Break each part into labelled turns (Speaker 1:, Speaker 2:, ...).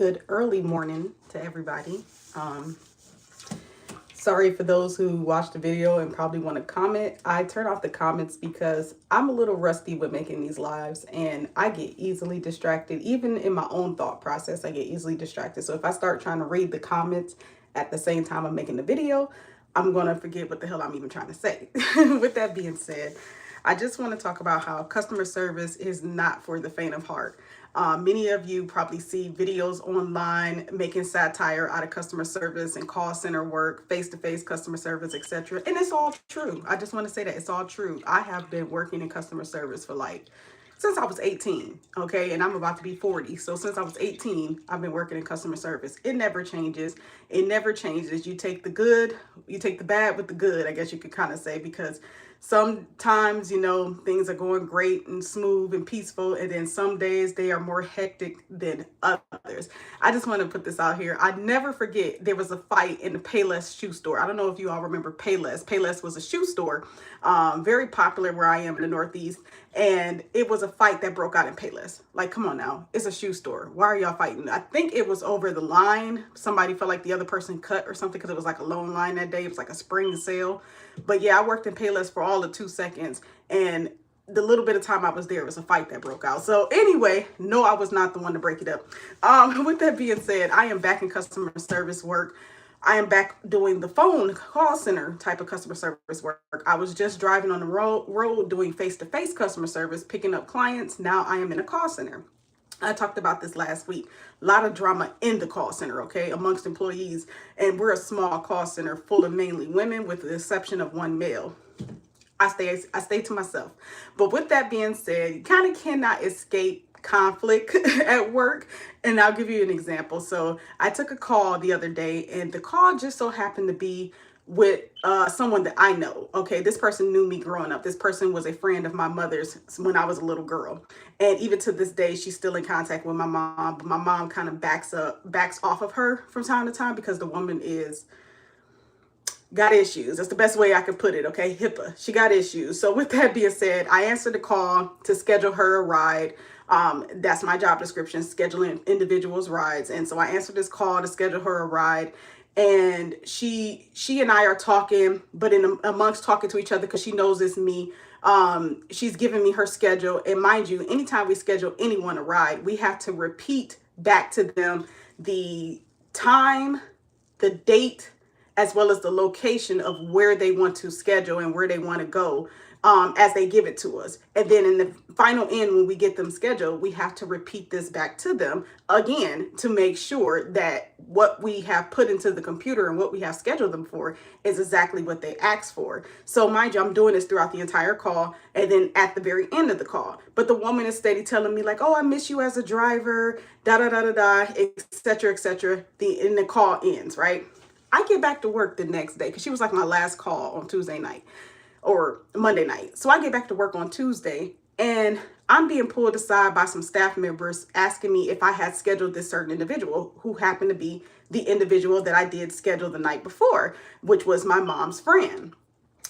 Speaker 1: Good early morning to everybody. Sorry for those who watched the video and probably want to comment. I turn off the comments because I'm a little rusty with making these lives and I get easily distracted. Even in my own thought process, I get easily distracted. So if I start trying to read the comments at the same time I'm making the video, I'm going to forget what the hell I'm even trying to say. With that being said, I just want to talk about how customer service is not for the faint of heart. Many of you probably see videos online making satire out of customer service and call center work, face-to-face customer service, etc. And it's all true. I just want to say that it's all true. I have been working in customer service for since I was 18, okay? And I'm about to be 40. So since I was 18, I've been working in customer service. It never changes. It never changes. You take the good, you take the bad with the good, I guess you could kind of say, because sometimes, things are going great and smooth and peaceful, and then some days they are more hectic than others. I just want to put this out here. I never forget there was a fight in the Payless shoe store. I don't know if you all remember Payless. Payless was a shoe store, very popular where I am in the Northeast, and it was a fight that broke out in Payless. Like, come on now, it's a shoe store. Why are y'all fighting? I think it was over the line. Somebody felt like the other person cut or something because it was like a long line that day. It was like a spring sale. But yeah, I worked in Payless for all of 2 seconds, and the little bit of time I was there, it was a fight that broke out. So anyway, no, I was not the one to break it up. With that being said, I am back in customer service work. I am back doing the phone call center type of customer service work. I was just driving on the road doing face-to-face customer service, picking up clients. Now I am in a call center. I talked about this last week. A lot of drama in the call center, okay, amongst employees. And we're a small call center full of mainly women with the exception of one male. I stay to myself. But with that being said, you kind of cannot escape conflict at work. And I'll give you an example. So I took a call the other day, and the call just so happened to be with someone that I know. Okay, this person knew me growing up. This person was a friend of my mother's when I was a little girl, and even to this day she's still in contact with my mom, but my mom kind of backs off of her from time to time because the woman is got issues. That's the best way I could put it, okay? HIPAA. She got issues. So with that being said, I answered the call to schedule her a ride. That's my job description, scheduling individuals' rides. And so I answered this call to schedule her a ride. And she and I are talking, but amongst talking to each other, because she knows it's me, she's giving me her schedule. And mind you, anytime we schedule anyone a ride, we have to repeat back to them the time, the date, as well as the location of where they want to schedule and where they want to go, as they give it to us. And then in the final end, when we get them scheduled, we have to repeat this back to them again to make sure that what we have put into the computer and what we have scheduled them for is exactly what they asked for. So mind you, I'm doing this throughout the entire call and then at the very end of the call. But the woman is steady telling me like, oh, I miss you as a driver, da da da da da, etc., etc. And the call ends, right? I get back to work the next day because she was like my last call on Tuesday night or Monday night. So I get back to work on Tuesday, and I'm being pulled aside by some staff members asking me if I had scheduled this certain individual who happened to be the individual that I did schedule the night before, which was my mom's friend.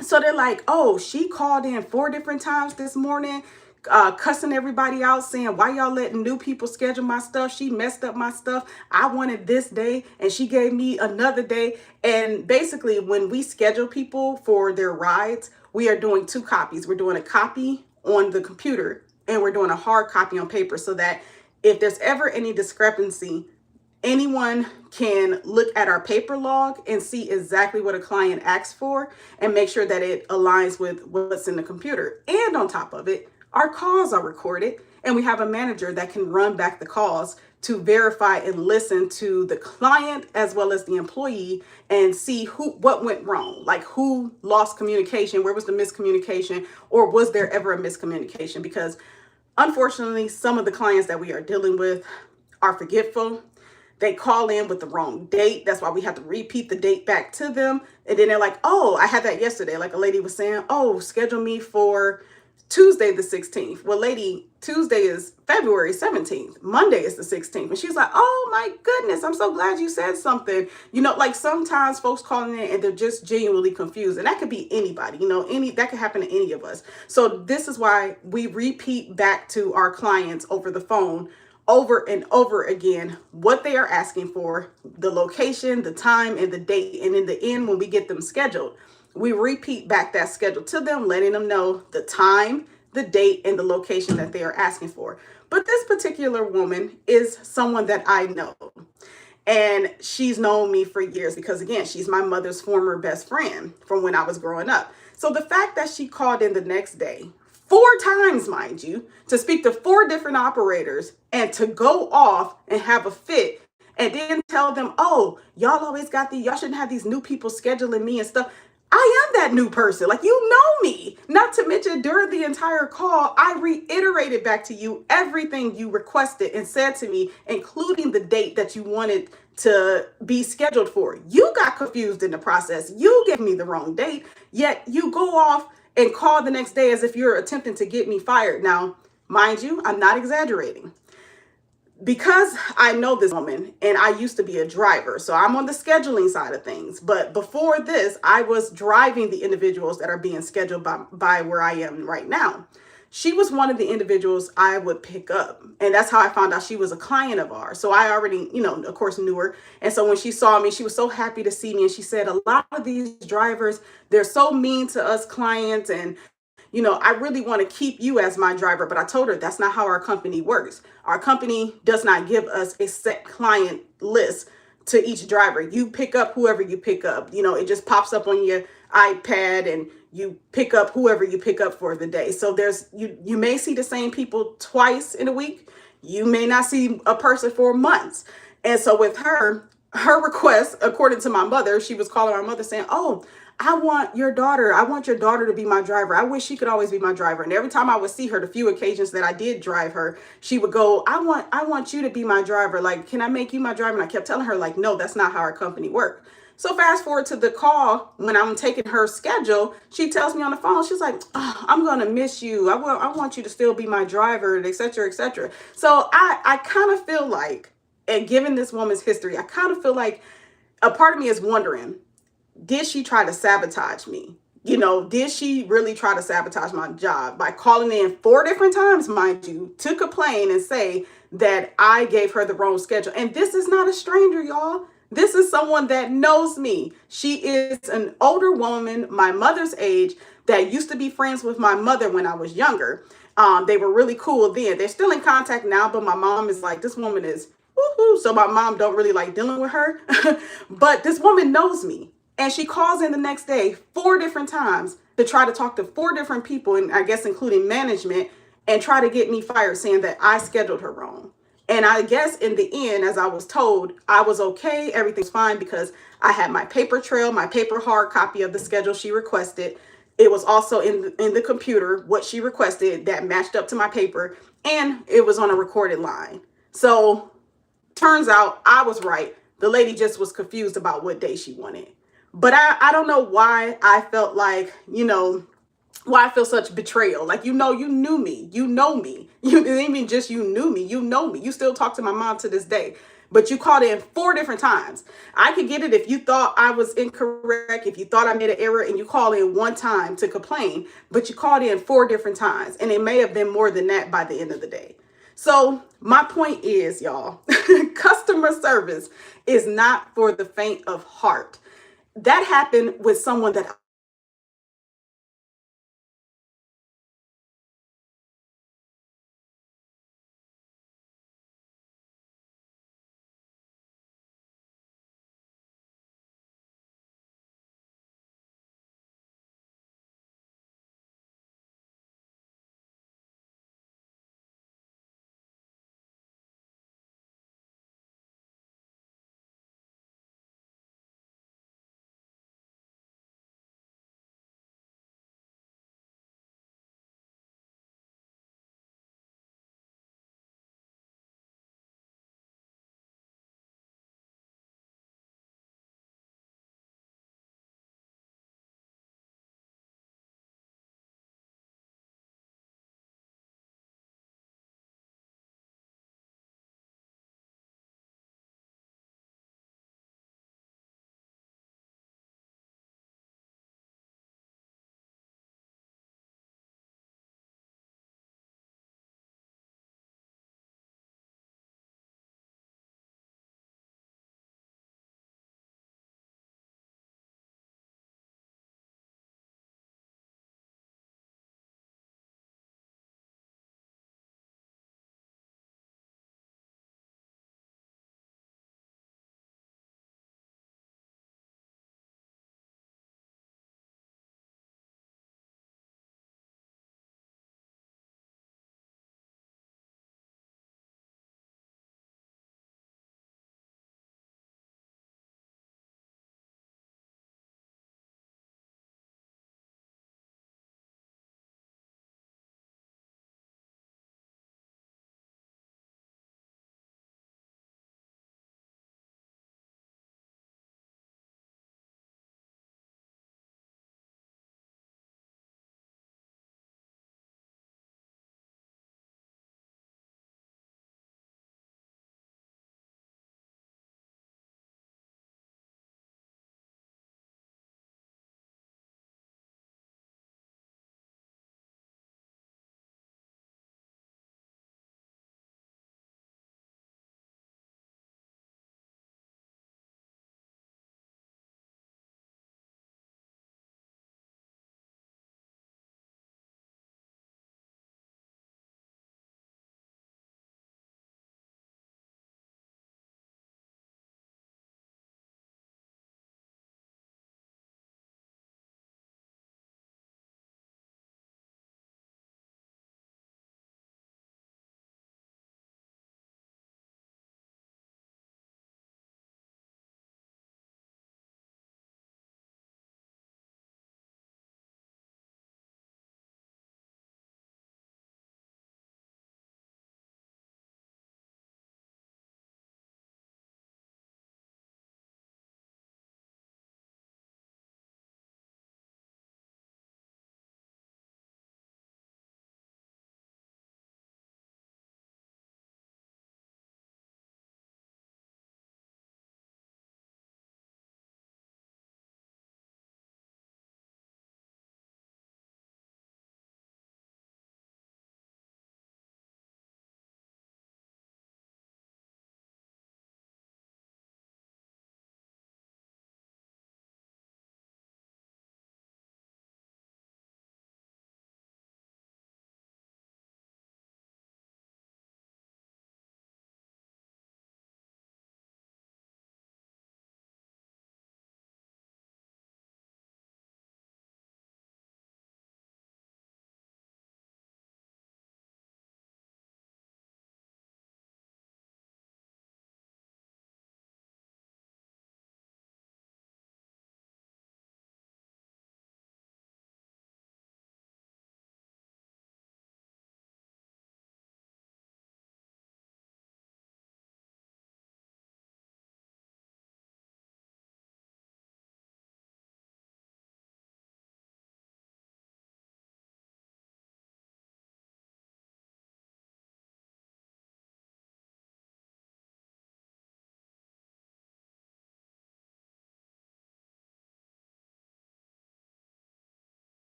Speaker 1: So they're like, oh, she called in 4 different times this morning, cussing everybody out, saying, why y'all letting new people schedule my stuff? She messed up my stuff. I wanted this day and she gave me another day. And basically, when we schedule people for their rides, we are doing 2 copies. We're doing a copy on the computer and we're doing a hard copy on paper, so that if there's ever any discrepancy, anyone can look at our paper log and see exactly what a client asked for and make sure that it aligns with what's in the computer. And on top of it, our calls are recorded, and we have a manager that can run back the calls to verify and listen to the client as well as the employee and see what went wrong, like who lost communication, where was the miscommunication, or was there ever a miscommunication? Because unfortunately, some of the clients that we are dealing with are forgetful. They call in with the wrong date. That's why we have to repeat the date back to them. And then they're like, oh, I had that yesterday. Like a lady was saying, oh, schedule me for Tuesday the 16th. Well, lady, Tuesday is February 17th. Monday is the 16th. And she's like, oh my goodness, I'm so glad you said something. Like sometimes folks calling in and they're just genuinely confused. And that could be anybody, that could happen to any of us. So this is why we repeat back to our clients over the phone over and over again what they are asking for, the location, the time, and the date. And in the end, when we get them scheduled, we repeat back that schedule to them, letting them know the time, the date, and the location that they are asking for. But this particular woman is someone that I know. And she's known me for years because, again, she's my mother's former best friend from when I was growing up. So the fact that she called in the next day, 4 times, mind you, to speak to 4 different operators and to go off and have a fit and then tell them, oh, y'all always got y'all shouldn't have these new people scheduling me and stuff. I am that new person. Like, you know me. Not to mention, during the entire call, I reiterated back to you everything you requested and said to me, including the date that you wanted to be scheduled for. You got confused in the process. You gave me the wrong date, yet you go off and call the next day as if you're attempting to get me fired. Now, mind you, I'm not exaggerating. Because I know this woman and I used to be a driver, so I'm on the scheduling side of things. But before this, I was driving the individuals that are being scheduled by where I am right now. She was one of the individuals I would pick up. And that's how I found out she was a client of ours. So I already, of course, knew her. And so when she saw me, she was so happy to see me. And she said, a lot of these drivers, they're so mean to us clients. And I really want to keep you as my driver. But I told her that's not how our company works. Our company does not give us a set client list to each driver. You pick up whoever you pick up. It just pops up on your iPad and you pick up whoever you pick up for the day. So you may see the same people twice in a week. You may not see a person for months. And so with her request, according to my mother, she was calling our mother saying, oh, I want your daughter to be my driver. I wish she could always be my driver. And every time I would see her, the few occasions that I did drive her, she would go, I want you to be my driver. Like, can I make you my driver? And I kept telling her, like, no, that's not how our company works. So fast forward to the call, when I'm taking her schedule, she tells me on the phone, she's like, oh, I'm going to miss you. I want you to still be my driver, et cetera, et cetera. So I kind of feel like, and given this woman's history, I kind of feel like a part of me is wondering, did she try to sabotage me? Did she really try to sabotage my job by calling in 4 different times, mind you, to complain and say that I gave her the wrong schedule? And this is not a stranger, y'all. This is someone that knows me. She is an older woman, my mother's age, that used to be friends with my mother when I was younger. They were really cool then. They're still in contact now, but my mom is like, this woman is woohoo. So my mom don't really like dealing with her. But this woman knows me. And she calls in the next day 4 different times to try to talk to 4 different people, and I guess including management, and try to get me fired, saying that I scheduled her wrong. And I guess in the end, as I was told, I was okay. Everything's fine because I had my paper trail, my paper hard copy of the schedule she requested. It was also in the computer, what she requested that matched up to my paper, and it was on a recorded line. So turns out I was right. The lady just was confused about what day she wanted. But I don't know why I felt like, why I feel such betrayal. Like, you knew me. You know me. You didn't even just you knew me. You know me. You still talk to my mom to this day. But you called in 4 different times. I could get it if you thought I was incorrect, if you thought I made an error and you called in 1 time to complain, but you called in 4 different times. And it may have been more than that by the end of the day. So my point is, y'all, customer service is not for the faint of heart. That happened with someone that